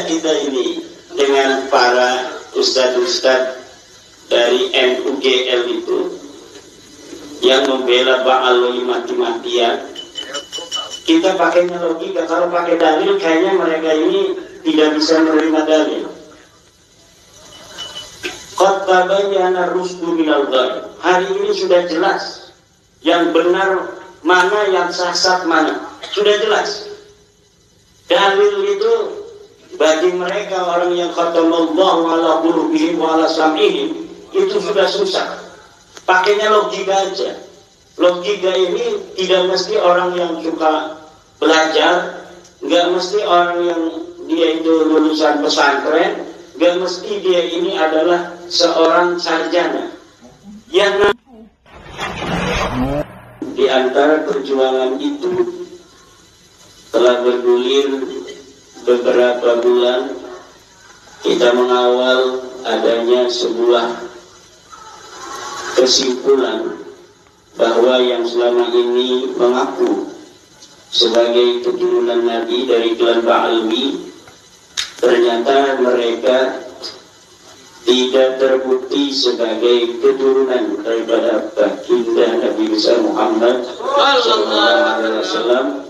tidak kita ini dengan para ustadz-ustadz dari MUGL itu yang membela Ba'al mati-matian? Kita pakainya logika. Kalau pakai dalil kayaknya mereka ini tidak bisa menerima dalil. Qad tabayyana rusdu minal ghayy. Hari ini sudah jelas yang benar mana, yang sesat mana. Sudah jelas. Dalil itu bagi mereka orang yang khatamallahu ala qulubihim wa ala sam'ihim itu sudah susah. Pakainya logika aja. Logika ini tidak mesti orang yang suka belajar, nggak mesti orang yang dia itu lulusan pesantren, nggak mesti dia ini adalah seorang sarjana. Yang di antara perjuangan itu telah bergulir beberapa bulan, kita mengawal adanya sebuah kesimpulan bahwa yang selama ini mengaku sebagai keturunan Nabi dari klan Ba'alwi, ternyata mereka tidak terbukti sebagai keturunan daripada baginda Nabi besar Muhammad SAW.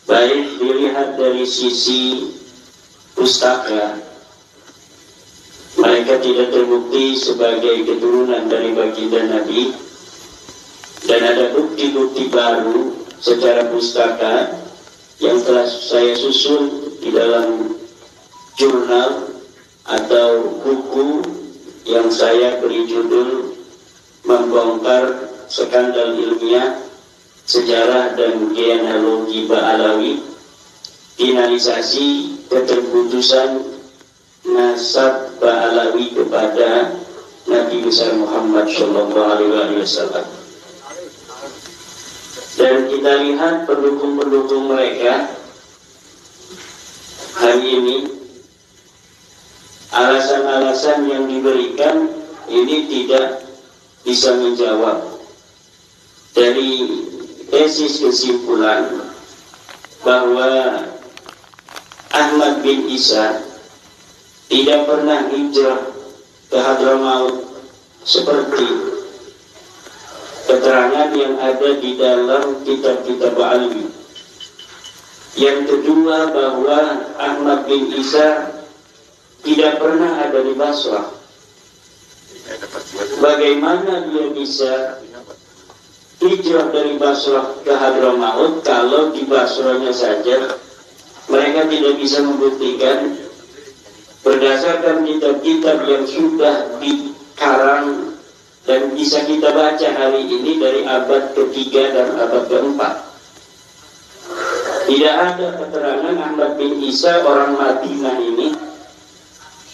Baik dilihat dari sisi pustaka, mereka tidak terbukti sebagai keturunan dari baginda Nabi. Dan ada bukti-bukti baru secara pustaka yang telah saya susun di dalam jurnal atau buku yang saya beri judul Membongkar Skandal Ilmiah Sejarah dan Genealogi Ba'alawi, Finalisasi Keterputusan Nasab Ba'alawi kepada Nabi besar Muhammad SAW. Dan kita lihat pendukung-pendukung mereka hari ini, alasan-alasan yang diberikan ini tidak bisa menjawab dari tesis kesimpulan bahwa Ahmad bin Isa tidak pernah hijrah ke Hadramaut seperti keterangan yang ada di dalam kitab-kitab Ba'alwi. Yang kedua, bahwa Ahmad bin Isa tidak pernah ada di Basrah. Bagaimana dia bisa hijrah dari Basrah ke Hadramaut kalau di Basrahnya saja mereka tidak bisa membuktikan berdasarkan kitab-kitab yang sudah dikarang dan bisa kita baca hari ini dari abad ketiga dan abad keempat. Tidak ada keterangan Ahmad bin Isa orang Madinah ini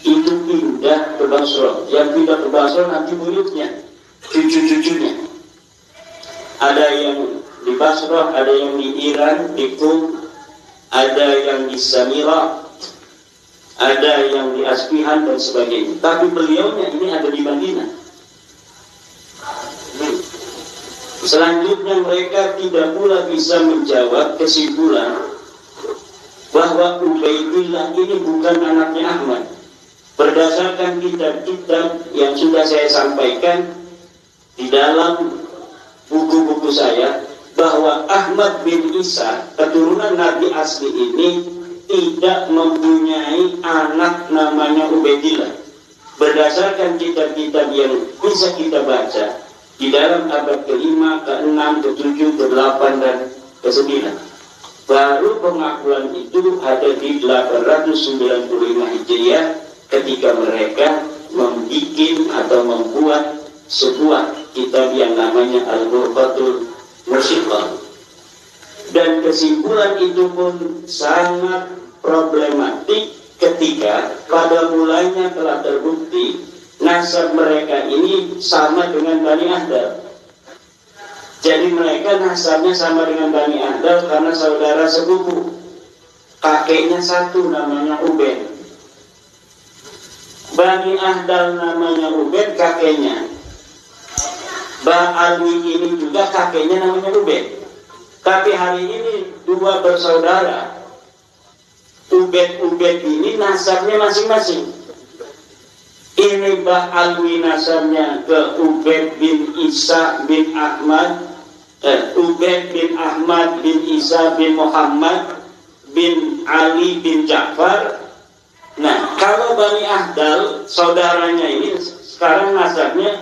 itu pindah ke Basrah. Yang pindah ke Basrah nanti muridnya, cucu-cucunya. Ada yang di Basrah, ada yang di Iran, di Qum, ada yang di Samirah, ada yang di Asfihan dan sebagainya. Tapi beliaunya ini ada di Madinah. Selanjutnya mereka tidak pula bisa menjawab kesimpulan bahwa Ubaidillah ini bukan anaknya Ahmad. Berdasarkan kitab-kitab yang sudah saya sampaikan di dalam buku-buku saya, bahwa Ahmad bin Isa, keturunan Nabi asli ini, tidak mempunyai anak namanya Ubaidillah. Berdasarkan kitab-kitab yang bisa kita baca di dalam abad ke-5, ke-6, ke-7, ke-8, dan ke-9. Baru pengakuan itu ada di 895 Hijriah ketika mereka membuat sebuah kitab yang namanya Al-Burqatul Musiqah. Dan kesimpulan itu pun sangat problematik ketika pada mulanya telah terbukti nasab mereka ini sama dengan Bani Ahdal. Jadi mereka nasabnya sama dengan Bani Ahdal karena saudara sepupu. Kakeknya satu, namanya Ubed. Bani Ahdal namanya Ubed, kakeknya. Ba'alwi ini juga kakeknya namanya Ubed. Tapi hari ini dua bersaudara Ubed ini nasabnya masing-masing. Ini Mbah Alwi nasabnya ke Ubed bin Isa bin Ahmad, Ubed bin Ahmad bin Isa bin Muhammad bin Ali bin Ja'far. Nah, kalau Bani Ahdal saudaranya ini sekarang nasabnya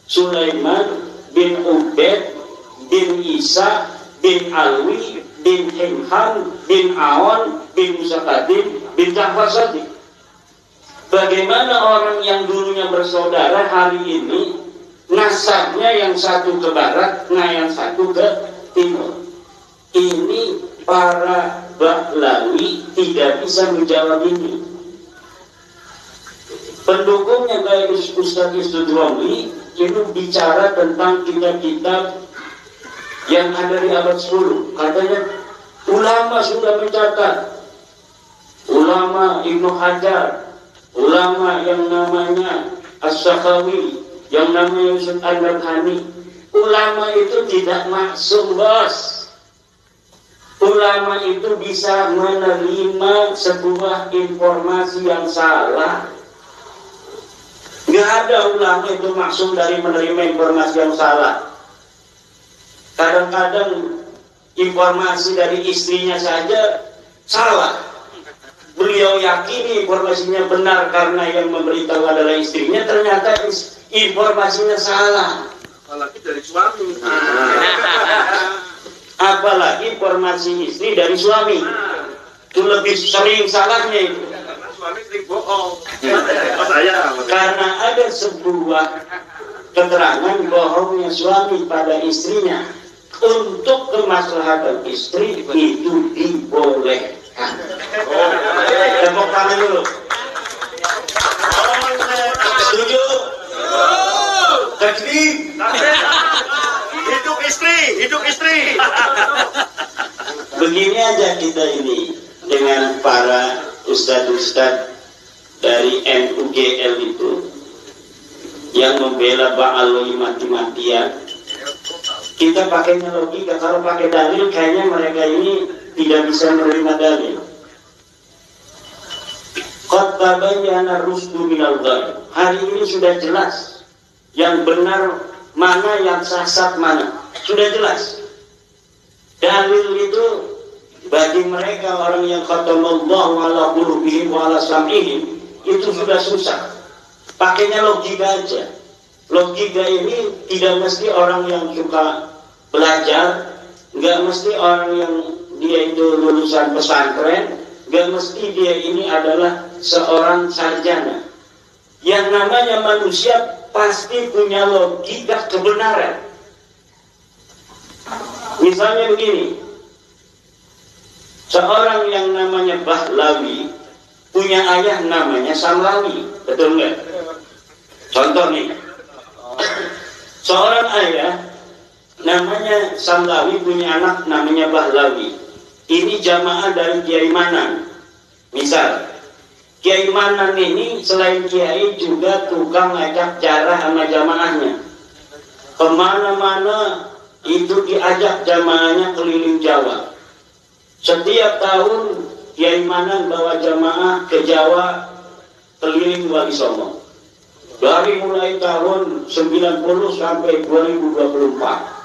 Sulaiman bin Ubed bin Isa bin Alwi bin Himham bin Aon bin Musa Kadim bin Ja'far Shadiq. Bagaimana orang yang dulunya bersaudara hari ini nasabnya yang satu ke barat, nah yang satu ke timur. Ini para Bahlawi tidak bisa menjawab ini. Pendukungnya kayak Ustaz Istudromli itu bicara tentang kitab-kitab yang ada di abad 10. Katanya ulama sudah mencatat, ulama Ibnu Hajar, ulama yang namanya As-Sakhawi, yang namanya Yusuf An-Nabhani, ulama itu tidak maksum, bos. Ulama itu bisa menerima sebuah informasi yang salah. Nggak ada ulama itu maksum dari menerima informasi yang salah. Kadang-kadang informasi dari istrinya saja salah. Beliau yakini informasinya benar karena yang memberitahu adalah istrinya, ternyata informasinya salah. Apalagi dari suami. Apalagi informasi istri dari suami. Itu lebih sering salahnya itu. Karena suami sering bohong. Saya. Karena ada sebuah keterangan bohongnya suami pada istrinya untuk kemaslahatan istri itu dibolehkan. Tepuk tangan dulu. Setuju? Takdir. Hidup istri, hidup istri. Begini aja kita ini dengan para ustadz-ustadz dari MUGL itu yang membela Ba'alwi mati-matian. Kita pakainya logika, kalau pakai dalil kayaknya mereka ini tidak bisa menerima dalil. Qad tabayyana rusdu minal ghayy. Hari ini sudah jelas yang benar mana, yang sesat mana. Sudah jelas. Dalil itu bagi mereka orang yang khatamallahu ala qulubihim wa ala sam'ihim itu sudah susah. Pakainya logika aja. Logika ini tidak mesti orang yang suka belajar, nggak mesti orang yang dia itu lulusan pesantren, nggak mesti dia ini adalah seorang sarjana. Yang namanya manusia pasti punya logika kebenaran. Misalnya begini, seorang yang namanya Bahlawi punya ayah namanya Samlawi, betul nggak? Contoh nih, seorang ayah namanya Samlawi punya anak namanya Bahlawi. Ini jamaah dari Kiai Manan. Misal, Kiai Manan ini selain Kiai juga tukang ngajak jarah sama jamaahnya. Kemana-mana itu diajak jamaahnya keliling Jawa. Setiap tahun Kiai Manan bawa jamaah ke Jawa keliling Wali Songo. Dari mulai tahun 90 sampai 2024.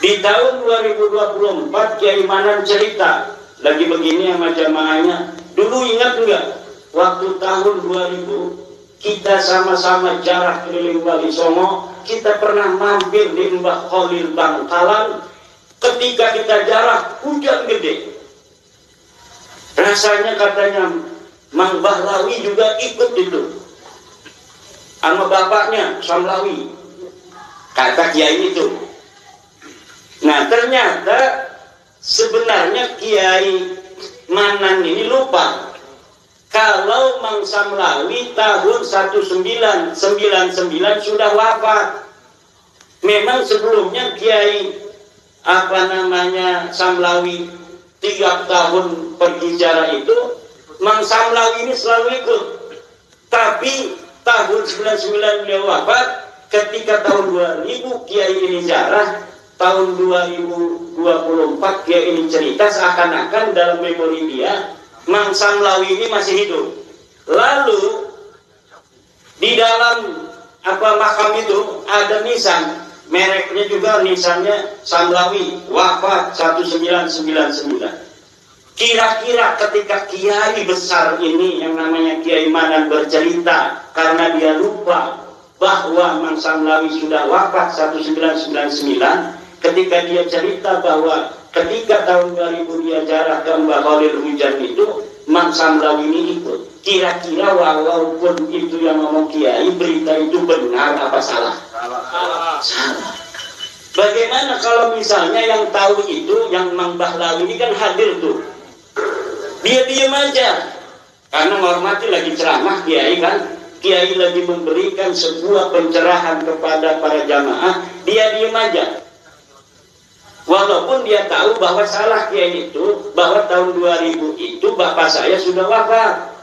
Di tahun 2024 Kiai Manan cerita lagi begini sama jamaahnya. Dulu ingat enggak? Waktu tahun 2000 kita sama-sama jarah keliling Wali Songo, kita pernah mampir di Mbah Khalil Bangkalan. Ketika kita jarah hujan gede. Rasanya katanya Mang Bahlawi juga ikut itu. Sama bapaknya Samlawi. Kata Kiai itu. Nah ternyata sebenarnya Kiai Manan ini lupa kalau Mang Samlawi tahun 1999 sudah wafat. Memang sebelumnya Kiai Samlawi 3 tahun pergi jarah itu, Mang Samlawi ini selalu ikut. Tapi tahun 99 beliau wafat. Ketika tahun 2000 Kiai ini jarah, tahun 2024 Kiai ini cerita seakan-akan dalam memori dia Mang Samlawi ini masih hidup. Lalu di dalam makam itu ada nisan, mereknya juga nisannya Samlawi, wafat 1999. Kira-kira ketika kiai besar ini yang namanya Kiai Manan bercerita karena dia lupa bahwa Mang Samlawi sudah wafat 1999, ketika dia cerita bahwa ketika tahun 2000 dia jarah ke Mbah Khalil hujan itu, Mang Samlawi ini ikut. Kira-kira walaupun itu yang ngomong kiai, berita itu benar apa salah? Salah. Bagaimana kalau misalnya yang tahu itu, yang Mang Bahlawi ini kan hadir tuh, dia diam aja karena menghormati lagi ceramah kiai kan, kiai lagi memberikan sebuah pencerahan kepada para jamaah, dia diam aja. Walaupun dia tahu bahwa salah kiai itu, bahwa tahun 2000 itu bapak saya sudah wafat.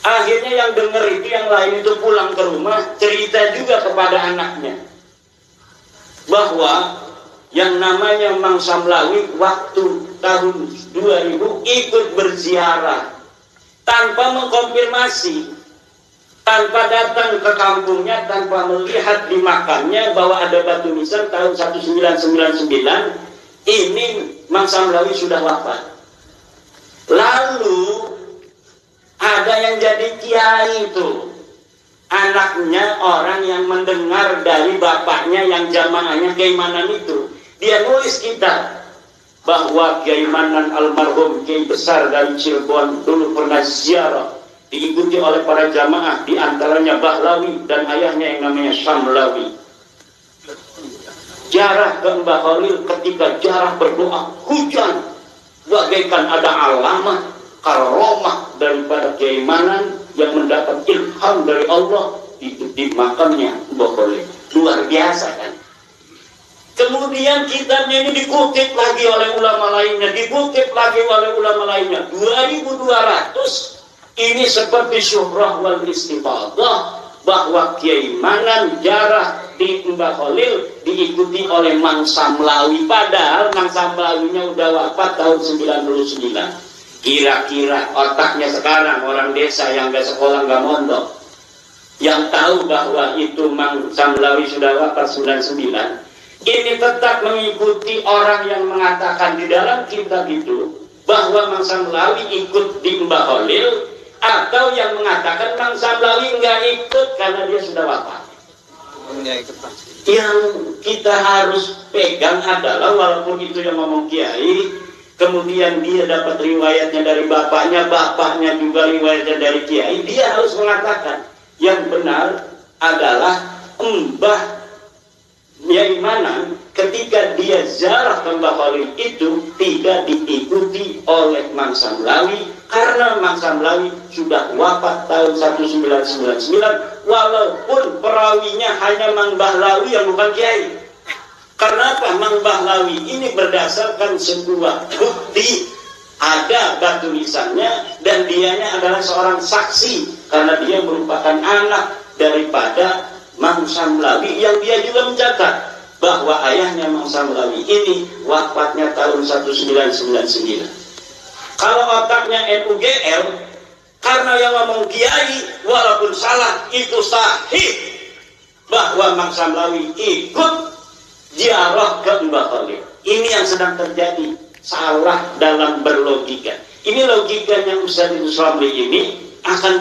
Akhirnya yang dengar itu, yang lain itu pulang ke rumah, cerita juga kepada anaknya bahwa yang namanya Mang Samlawi waktu tahun 2000 ikut berziarah tanpa mengkonfirmasi, tanpa datang ke kampungnya, tanpa melihat di makamnya bahwa ada batu nisan tahun 1999 ini Mang Samlawi sudah wafat. Lalu ada yang jadi kiai itu, anaknya orang yang mendengar dari bapaknya yang jamaahnya Kiai Manan itu. Dia nulis kitab bahwa Kiai Manan almarhum Kiai besar dari Cirebon dulu pernah ziarah, diikuti oleh para jamaah, di antaranya Bahlawi dan ayahnya yang namanya Samlawi. Jarah ke Mbah Khalil, ketika jarah berdoa hujan, bagaikan ada alamat karomah daripada Kiai Manan yang mendapat ilham dari Allah di makamnya Mbah Khalil. Luar biasa kan? Kemudian kitabnya ini dikutip lagi oleh ulama lainnya, dikutip lagi oleh ulama lainnya. 2200 ini seperti syuhrah wal istifadah bahwa Kiai Manan jarah di Mbah Khalil diikuti oleh Mang Samlawi, padahal Mang Samlawinya udah wafat tahun 99. Kira-kira otaknya sekarang orang desa yang gak sekolah gak mondok, yang tahu bahwa itu Mang Samlawi sudah wafat 99, ini tetap mengikuti orang yang mengatakan di dalam kitab itu bahwa Mang Samlawi ikut di Mbah Khalil, atau yang mengatakan Mang Samlawi nggak ikut karena dia sudah wafat. Yang kita harus pegang adalah walaupun itu yang ngomong kiai, kemudian dia dapat riwayatnya dari bapaknya, bapaknya juga riwayatnya dari kiai, dia harus mengatakan yang benar adalah Mbah Kiai Manan ketika dia ziarah ke Mbah Khalil itu tidak diikuti oleh Mang Samlawi karena Mang Samlawi sudah wafat tahun 1999, walaupun perawinya hanya Mang Bahlawi yang bukan kiai. Karena apa? Mang Bahlawi ini berdasarkan sebuah bukti, ada batu nisannya dan dianya adalah seorang saksi karena dia merupakan anak daripada Mang Samlawi yang dia juga mencatat bahwa ayahnya Mang Samlawi ini wafatnya tahun 1999. Kalau otaknya NUGL, karena yang ngomong kiai walaupun salah itu sahih bahwa Mang Samlawi ikut ziarah ke Mbah Khalil. Ini yang sedang terjadi, salah dalam berlogika. Ini logikanya Ustaz Islamli ini akan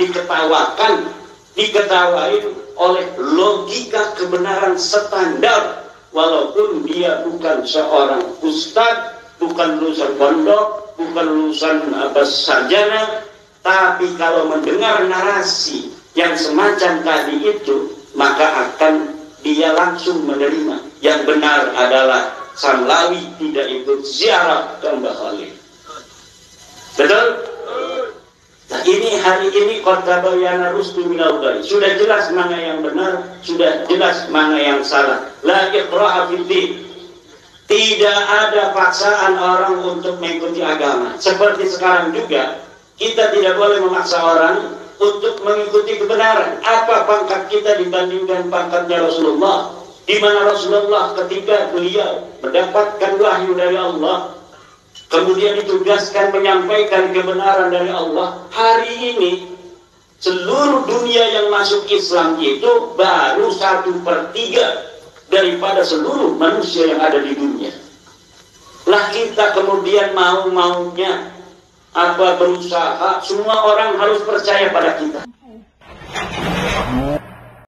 diketawain oleh logika kebenaran standar, walaupun dia bukan seorang ustadz, bukan lulusan pondok, bukan lulusan sarjana, tapi kalau mendengar narasi yang semacam tadi itu, maka akan dia langsung menerima yang benar adalah Samlawi tidak ikut ziarah ke Mbah Khalil. Betul? Nah, ini hari ini kota bayana rustu minal ghai. Sudah jelas mana yang benar, sudah jelas mana yang salah. La ikraha fiddin. Tidak ada paksaan orang untuk mengikuti agama. Seperti sekarang juga, kita tidak boleh memaksa orang untuk mengikuti kebenaran. Apa pangkat kita dibandingkan pangkatnya Rasulullah? Di mana Rasulullah ketika beliau mendapatkan wahyu dari Allah, kemudian ditugaskan menyampaikan kebenaran dari Allah. Hari ini seluruh dunia yang masuk Islam itu baru 1/3 daripada seluruh manusia yang ada di dunia. Lah kita kemudian mau-maunya berusaha, semua orang harus percaya pada kita.